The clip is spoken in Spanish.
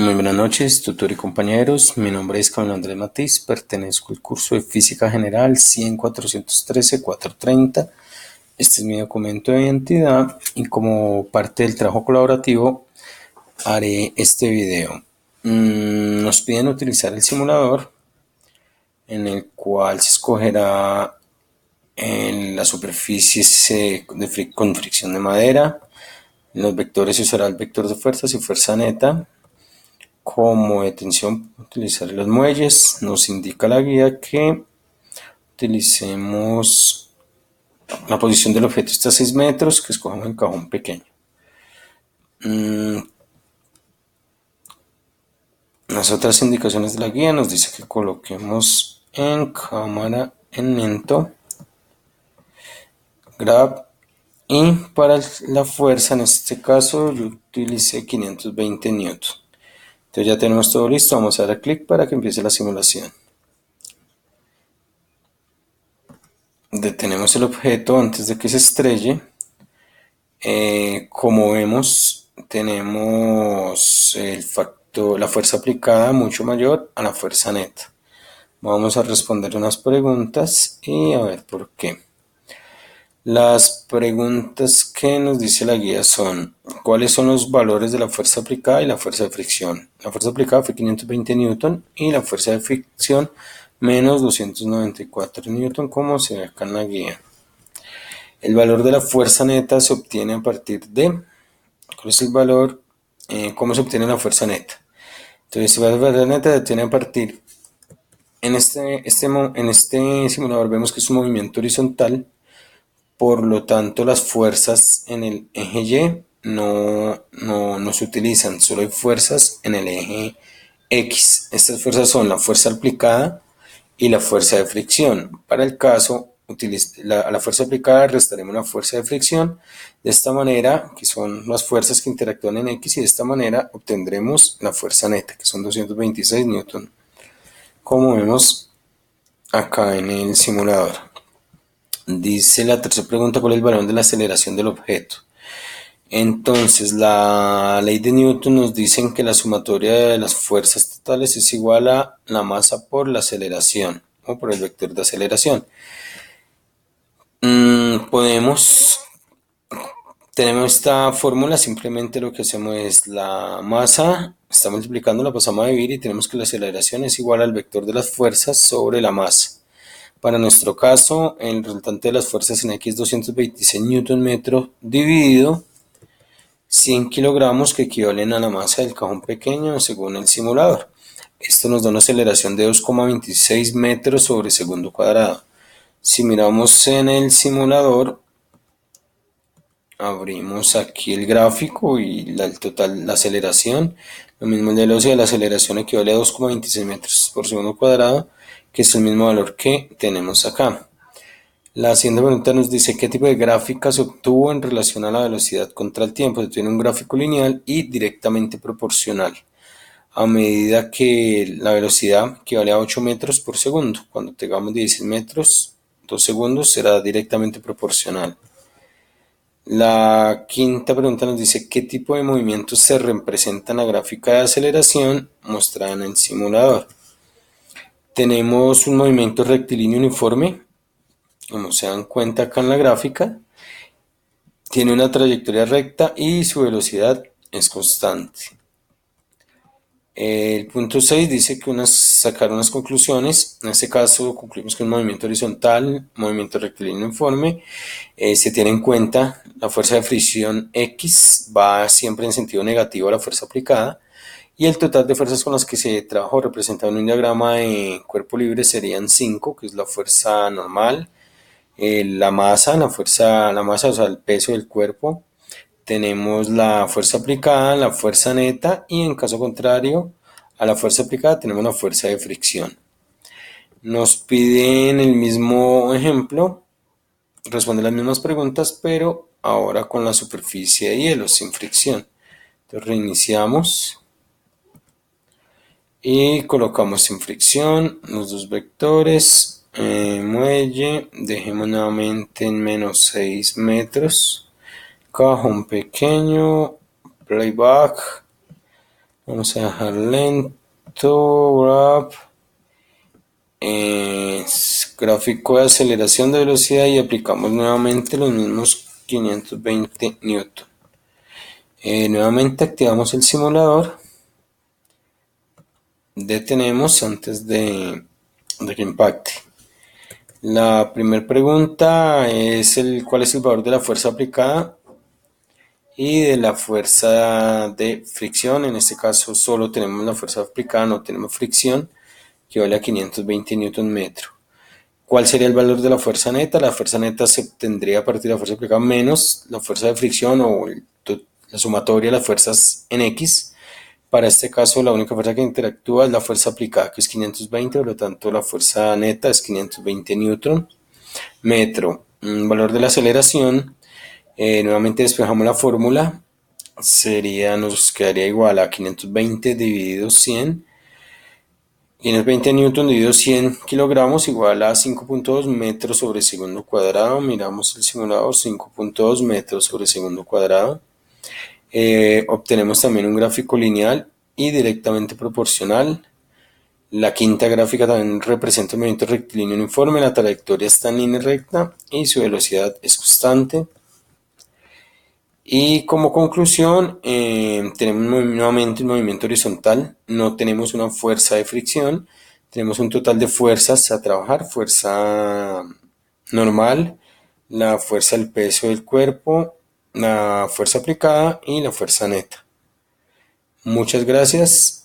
Muy buenas noches, tutor y compañeros. Mi nombre es Camilo Andrés Matiz, pertenezco al curso de Física General 100-413-430. Este es mi documento de identidad y como parte del trabajo colaborativo haré este video. Nos piden utilizar el simulador en el cual se escogerá en la superficie con fricción de madera. En los vectores se usará el vector de fuerzas y fuerza neta. Como detención, utilizar los muelles. Nos indica la guía que utilicemos la posición del objeto está a 6 metros, que escojamos el cajón pequeño. Las otras indicaciones de la guía nos dice que coloquemos en cámara en lento, grab, y para la fuerza en este caso yo utilicé 520 newton. Entonces ya tenemos todo listo, vamos a dar clic para que empiece la simulación. Detenemos el objeto antes de que se estrelle. Como vemos, tenemos la fuerza aplicada mucho mayor a la fuerza neta. Vamos a responder unas preguntas y a ver por qué. Las preguntas que nos dice la guía son: ¿cuáles son los valores de la fuerza aplicada y la fuerza de fricción? La fuerza aplicada fue 520 newton y la fuerza de fricción menos 294 newton, como se ve acá en la guía. El valor de la fuerza neta se obtiene a partir de... ¿Cuál es el valor? ¿Cómo se obtiene la fuerza neta? Entonces, la fuerza neta se obtiene a partir... En este simulador vemos que es un movimiento horizontal, por lo tanto las fuerzas en el eje Y no se utilizan, solo hay fuerzas en el eje X. Estas fuerzas son la fuerza aplicada y la fuerza de fricción. Para el caso, a la fuerza aplicada restaremos la fuerza de fricción, de esta manera, que son las fuerzas que interactúan en X, y de esta manera obtendremos la fuerza neta, que son 226 newton, como vemos acá en el simulador. Dice la tercera pregunta: ¿cuál es el valor de la aceleración del objeto? Entonces, la ley de Newton nos dice que la sumatoria de las fuerzas totales es igual a la masa por la aceleración, o por el vector de aceleración. Tenemos esta fórmula, simplemente lo que hacemos es la masa, está multiplicando, la pasamos a dividir y tenemos que la aceleración es igual al vector de las fuerzas sobre la masa. Para nuestro caso, el resultante de las fuerzas en X es 226 Nm dividido 100 kilogramos, que equivalen a la masa del cajón pequeño según el simulador. Esto nos da una aceleración de 2,26 metros sobre segundo cuadrado. Si miramos en el simulador, abrimos aquí el gráfico y la aceleración, lo mismo el de la velocidad, la aceleración equivale a 2,26 metros por segundo cuadrado, que es el mismo valor que tenemos acá. La siguiente pregunta nos dice: ¿qué tipo de gráfica se obtuvo en relación a la velocidad contra el tiempo? Se tiene un gráfico lineal y directamente proporcional, a medida que la velocidad equivale a 8 metros por segundo. Cuando tengamos 16 metros, 2 segundos, será directamente proporcional. La quinta pregunta nos dice: ¿qué tipo de movimientos se representa en la gráfica de aceleración mostrada en el simulador? Tenemos un movimiento rectilíneo uniforme, como se dan cuenta acá en la gráfica. Tiene una trayectoria recta y su velocidad es constante. El punto 6 dice que sacar unas conclusiones. En este caso concluimos que un movimiento horizontal, movimiento rectilíneo uniforme, se tiene en cuenta la fuerza de fricción X va siempre en sentido negativo a la fuerza aplicada, y el total de fuerzas con las que se trabajó representado en un diagrama de cuerpo libre serían 5, que es la fuerza normal, la masa, o sea, el peso del cuerpo. Tenemos la fuerza aplicada, la fuerza neta, y en caso contrario a la fuerza aplicada tenemos la fuerza de fricción. Nos piden el mismo ejemplo, responde las mismas preguntas, pero ahora con la superficie de hielo, sin fricción. Entonces reiniciamos y colocamos sin fricción los dos vectores, muelle, dejemos nuevamente en menos 6 metros. Cajón pequeño, playback, Vamos a dejar lento, wrap, gráfico de aceleración de velocidad y aplicamos nuevamente los mismos 520 newton. Nuevamente activamos el simulador, detenemos antes de que impacte. La primera pregunta es cuál es el valor de la fuerza aplicada y de la fuerza de fricción. En este caso solo tenemos la fuerza aplicada, no tenemos fricción, que vale a 520 newton metro. ¿Cuál sería el valor de la fuerza neta? La fuerza neta se obtendría a partir de la fuerza aplicada menos la fuerza de fricción o la sumatoria de las fuerzas en X. Para este caso, la única fuerza que interactúa es la fuerza aplicada, que es 520, por lo tanto la fuerza neta es 520 newton metro. Valor de la aceleración, nuevamente despejamos la fórmula, nos quedaría igual a 520 dividido 100. 520 newton dividido 100 kilogramos igual a 5.2 metros sobre segundo cuadrado. Miramos el simulador, 5.2 metros sobre segundo cuadrado. Obtenemos también un gráfico lineal y directamente proporcional. La quinta gráfica también representa un movimiento rectilíneo uniforme, la trayectoria está en línea recta y su velocidad es constante. Y como conclusión, tenemos nuevamente un movimiento horizontal, no tenemos una fuerza de fricción, tenemos un total de fuerzas a trabajar, fuerza normal, la fuerza del peso del cuerpo, la fuerza aplicada y la fuerza neta. Muchas gracias.